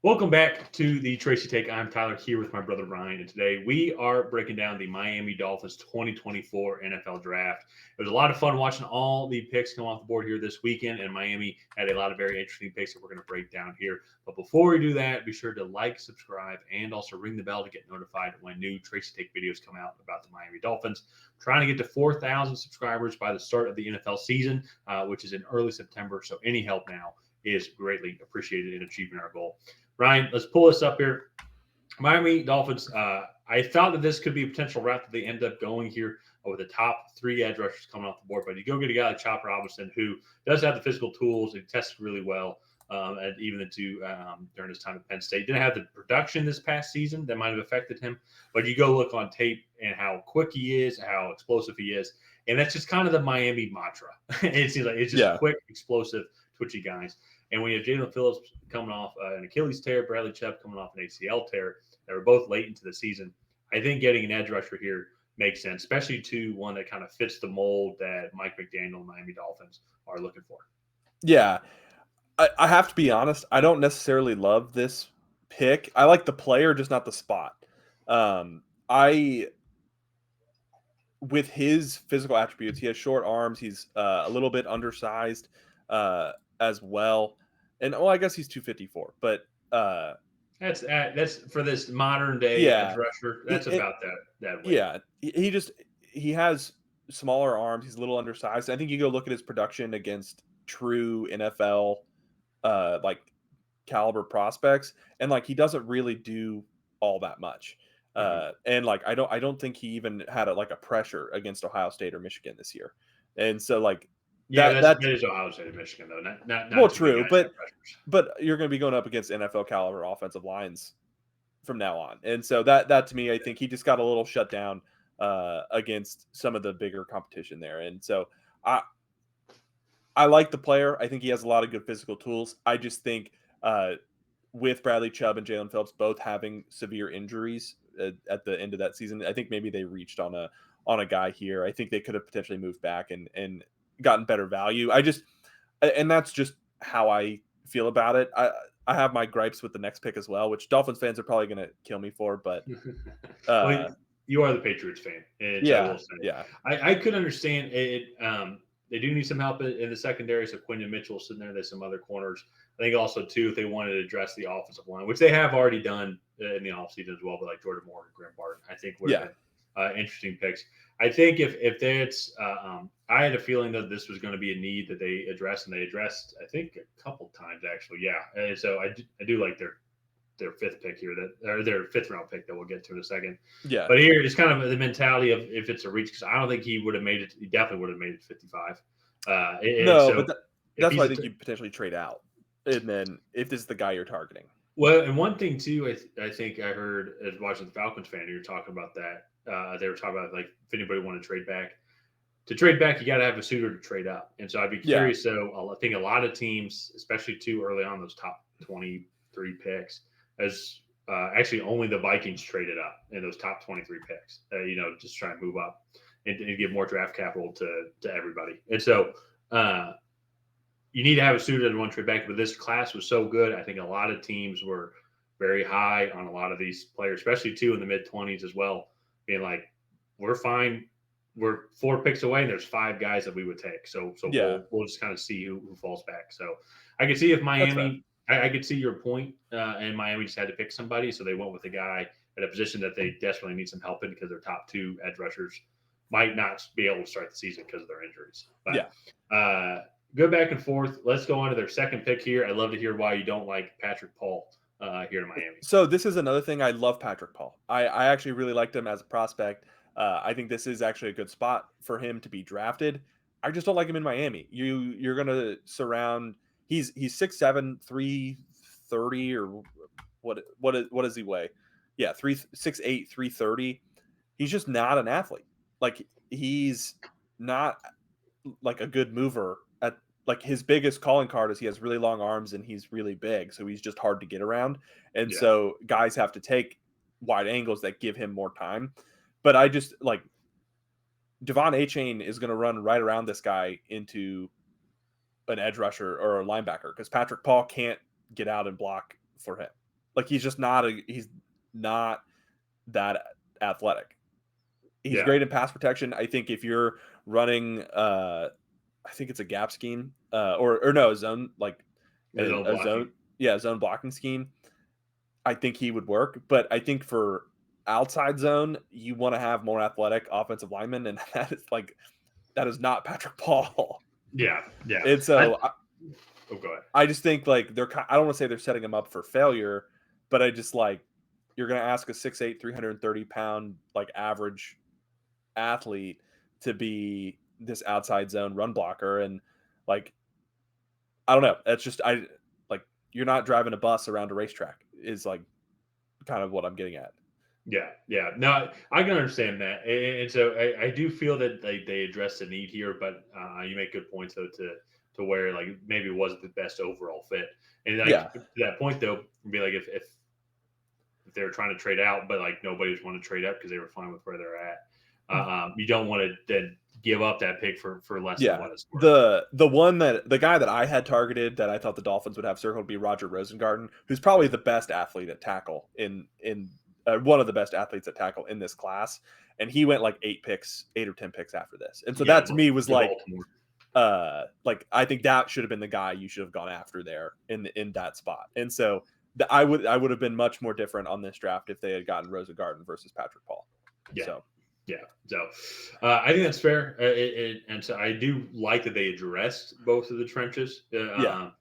Welcome back to the Tracy Take. I'm Tyler here with my brother Ryan, and today we are breaking down the Miami Dolphins 2024 NFL Draft. It was a lot of fun watching all the picks come off the board here this weekend, and Miami had a lot of very interesting picks that we're going to break down here. But before we do that, be sure to like, subscribe, and also ring the bell to get notified when new Tracy Take videos come out about the Miami Dolphins. Trying to get to 4,000 subscribers by the start of the NFL season, which is in early September. So any help now is greatly appreciated in achieving our goal. Ryan, let's pull this up here. Miami Dolphins. I thought that this could be a potential route that they end up going here with the top three edge rushers coming off the board. But you go get a guy like Chop Robinson who does have the physical tools and tests really well. And even the two during his time at Penn State didn't have the production this past season that might have affected him. But you go look on tape and how quick he is, how explosive he is, and that's just kind of the Miami mantra. It seems like it's just quick, explosive, twitchy guys. And when you have Jalen Phillips coming off an Achilles tear, Bradley Chubb coming off an ACL tear, that were both late into the season, I think getting an edge rusher here makes sense, especially to one that kind of fits the mold that Mike McDaniel and Miami Dolphins are looking for. Yeah. I have to be honest. I don't necessarily love this pick. I like the player, just not the spot. With his physical attributes, he has short arms. He's a little bit undersized as well. And I guess he's 254, but that's for this modern day edge rusher. That's about that weight. Yeah, he has smaller arms. He's a little undersized. I think you go look at his production against true NFL like caliber prospects, and like he doesn't really do all that much. And like I don't think he even had a pressure against Ohio State or Michigan this year. And so like that is Ohio State and Michigan though. Not well, true, but you're going to be going up against NFL caliber offensive lines from now on, and so that to me, I think he just got a little shut down against some of the bigger competition there, and so I like the player. I think he has a lot of good physical tools. I just think with Bradley Chubb and Jalen Phillips both having severe injuries at the end of that season, I think maybe they reached on a guy here. I think they could have potentially moved back and gotten better value. And that's just how I feel about it. I have my gripes with the next pick as well, which Dolphins fans are probably going to kill me for, but well, you are the Patriots fan, and I could understand it. They do need some help in the secondary. So Quinton Mitchell sitting there. There's some other corners. I think also too, if they wanted to address the offensive line, which they have already done in the offseason as well, but like Jordan Moore and Graham Barton, I think would have been interesting picks. I think if that's, I had a feeling that this was going to be a need that they addressed, and they addressed, I think, a couple times actually. Yeah, and so I do like their fifth pick here, or their fifth round pick that we'll get to in a second. Yeah. But here it's kind of the mentality of if it's a reach, because I don't think he would have made it. He definitely would have made it 55. But that's why I think you potentially trade out, and then if this is the guy you're targeting. Well, and one thing too, I think I heard as watching the Falcons fan, you were talking about that. They were talking about like if anybody wanted to trade back. To trade back, you got to have a suitor to trade up. And so I'd be curious. So I think a lot of teams, especially too early on, those top 23 picks, as actually only the Vikings traded up in those top 23 picks, just try and move up and give more draft capital to everybody. And so you need to have a suitor that want to trade back. But this class was so good. I think a lot of teams were very high on a lot of these players, especially too in the mid-20s as well, being like, we're fine. We're 4 picks away, and there's 5 guys that we would take. So we'll just kind of see who falls back. So I could see if Miami, I could see your point, and Miami just had to pick somebody, so they went with a guy at a position that they desperately need some help in because their top 2 edge rushers might not be able to start the season because of their injuries. But go back and forth. Let's go on to their second pick here. I'd love to hear why you don't like Patrick Paul here in Miami. So this is another thing. I love Patrick Paul. I actually really liked him as a prospect. I think this is actually a good spot for him to be drafted. I just don't like him in Miami. You're going to surround. He's 6'7", 330 or what does he weigh? Yeah, 6'8", 330. He's just not an athlete. Like he's not like a good mover. At like his biggest calling card is he has really long arms and he's really big, so he's just hard to get around. And so guys have to take wide angles that give him more time. But I just like Devon Achane is going to run right around this guy into an edge rusher or a linebacker because Patrick Paul can't get out and block for him. Like he's not that athletic. He's Yeah. great in pass protection. I think if you're running, I think it's a gap scheme, or no, a zone, like His own a blocking. zone, yeah, zone blocking scheme. I think he would work, but I think for outside zone, you want to have more athletic offensive linemen, and that is not Patrick Paul. Yeah. Yeah. And so Oh, go ahead. I just think like I don't want to say they're setting him up for failure, but I just like you're going to ask a 6'8", 330-pound like average athlete to be this outside zone run blocker, and like I don't know. That's just you're not driving a bus around a racetrack is like kind of what I'm getting at. Yeah, yeah. No, I can understand that, and so I do feel that they address the need here, but you make good points though to where like maybe it wasn't the best overall fit, and like Yeah. to that point though, be like if they were trying to trade out, but like nobody was wanting to trade up because they were fine with where they're at. You don't want to then give up that pick for less than Yeah. what it's worth. The guy that I had targeted that I thought the Dolphins would have circled would be Roger Rosengarten, who's probably the best athlete at tackle in one of the best athletes at tackle in this class, and he went like 8 or 10 picks after this. And so Yeah, that to me was to Baltimore. like I think that should have been the guy you should have gone after there in that spot. And so I would have been much more different on this draft if they had gotten Rosengarten versus Patrick Paul. Yeah. So Yeah, so I think that's fair, and so I do like that they addressed both of the trenches. yeah,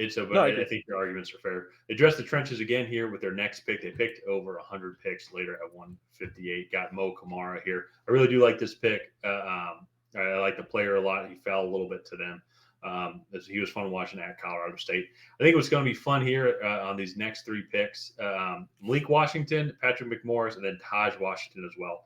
So, no, but I I agree. think your arguments are fair. They addressed the trenches again here with their next pick. They picked over 100 picks later at 158. Got Mo Kamara here. I really do like this pick. I like the player a lot. He fell a little bit to them. He was fun watching at Colorado State. I think what's going to be fun here on these next 3 picks: Malik Washington, Patrick McMorris, and then Taj Washington as well.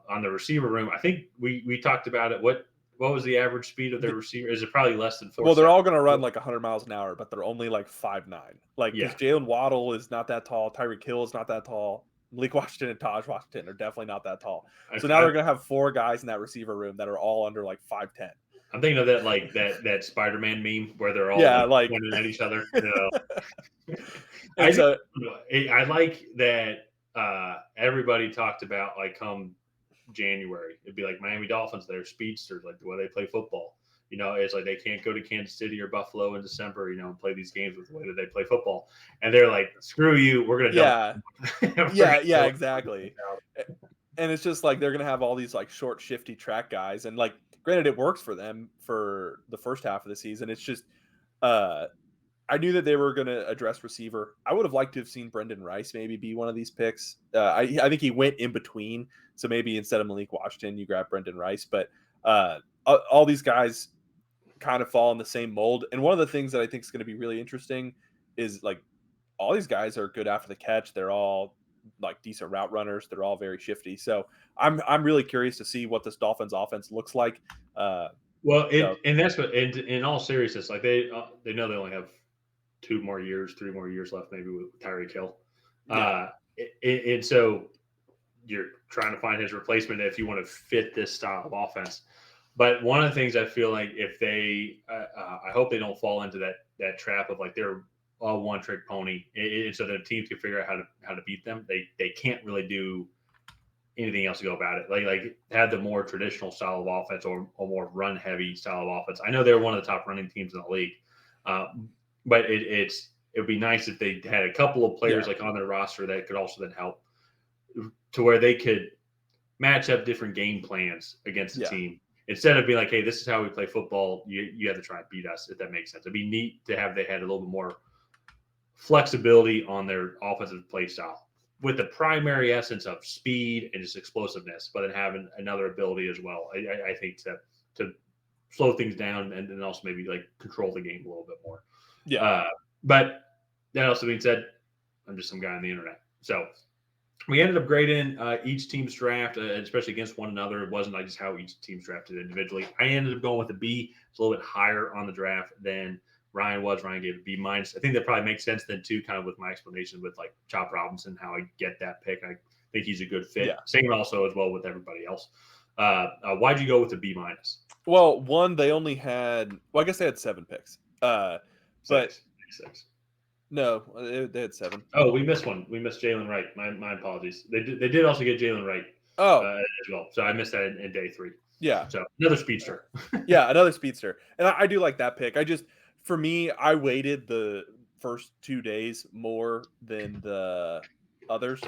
On the receiver room, I think we talked about it. What was the average speed of their receiver? Is it probably less than 4? Well, they're all going to run like 100 miles an hour, but they're only like 5'9". Like because Yeah, Jalen Waddle is not that tall, Tyreek Hill is not that tall, Malik Washington and Taj Washington are definitely not that tall. So now they're going to have 4 guys in that receiver room that are all under like 5'10". I'm thinking of that like that Spider-Man meme where they're all Yeah, like like pointing at each other. You know? and so I like that everybody talked about like come January, it'd be like Miami Dolphins, they're speedsters, like the way they play football. It's like they can't go to Kansas City or Buffalo in December, and play these games with the way that they play football. And they're like, screw you, we're gonna yeah, dump. yeah, exactly. And it's just like they're going to have all these like short, shifty track guys, and like granted, it works for them for the first half of the season. It's just I knew that they were going to address receiver. I would have liked to have seen Brendan Rice maybe be one of these picks. I think he went in between, so maybe instead of Malik Washington, you grab Brendan Rice. But all these guys kind of fall in the same mold. And one of the things that I think is going to be really interesting is like all these guys are good after the catch. They're all like decent route runners. They're all very shifty. So I'm really curious to see what this Dolphins offense looks like. Well, So and that's what, and in all seriousness, like they know they only have 2 more years, 3 more years left, maybe with Tyreek Hill. yeah, And so you're trying to find his replacement if you want to fit this style of offense. But one of the things I feel like if they, I hope they don't fall into that trap of like they're a one trick pony, and so the teams can figure out how to beat them. They can't really do anything else to go about it. Like have the more traditional style of offense or more run heavy style of offense. I know they're one of the top running teams in the league, but it would be nice if they had a couple of players like on their roster that could also then help to where they could match up different game plans against the team instead of being like, hey, this is how we play football. You have to try and beat us, if that makes sense. It'd be neat to have they had a little bit more flexibility on their offensive play style with the primary essence of speed and just explosiveness, but then having another ability as well. I think to slow things down and then also maybe like control the game a little bit more. yeah, But that also being said, I'm just some guy on the internet. So we ended up grading each team's draft, especially against one another. It wasn't like just how each team's drafted individually. I ended up going with a B. It's a little bit higher on the draft than Ryan was. Ryan gave a B minus. I think that probably makes sense then too, kind of with my explanation with like Chop Robinson, how I get that pick. I think he's a good fit. yeah. Same also as well with everybody else. Why'd you go with a B minus? Well, one they only had. Well, I guess they had 7 picks. But Six. No, they had 7. Oh, we missed one. We missed Jalen Wright. My apologies. They did also get Jalen Wright Oh, as well. So I missed that in day 3. yeah. So another speedster. Yeah, another speedster. And I do like that pick. For me, I waited the first 2 days more than the others.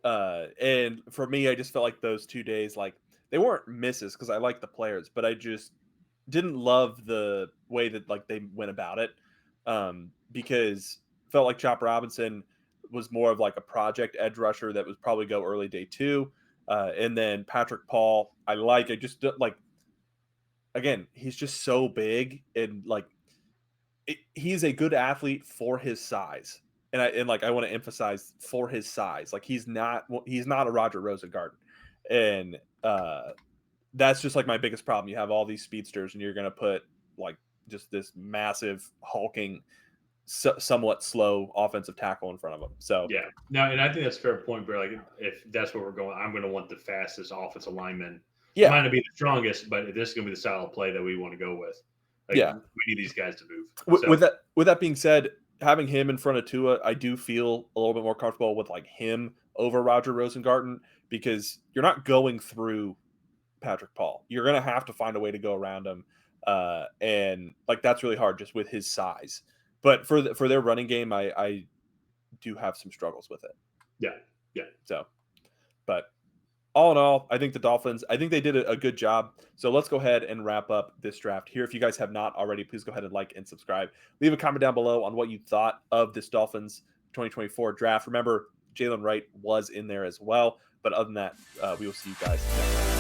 And for me, I just felt like those 2 days, like, they weren't misses because I like the players, but I just didn't love the way that, like, they went about it. Because felt like Chop Robinson was more of like a project edge rusher that was probably go early day 2. And then Patrick Paul, I just like, again, he's just so big and like he's a good athlete for his size. And I want to emphasize for his size. Like he's not a Roger Rosengarten. And that's just like my biggest problem. You have all these speedsters and you're going to put like just this massive hulking somewhat slow offensive tackle in front of them. So Yeah. No, and I think that's a fair point, bro. Like if that's where we're going, I'm going to want the fastest offensive lineman. It might yeah, not be the strongest, but this is going to be the style of play that we want to go with. Like yeah. we need these guys to move. With that being said, having him in front of Tua, I do feel a little bit more comfortable with like him over Roger Rosengarten because you're not going through Patrick Paul. You're going to have to find a way to go around him, and like that's really hard just with his size. But for their running game, I do have some struggles with it. Yeah, yeah. So, but all in all, I think the Dolphins, I think they did a good job. So let's go ahead and wrap up this draft here. If you guys have not already, please go ahead and like and subscribe. Leave a comment down below on what you thought of this Dolphins 2024 draft. Remember, Jalen Wright was in there as well. But other than that, we will see you guys next time.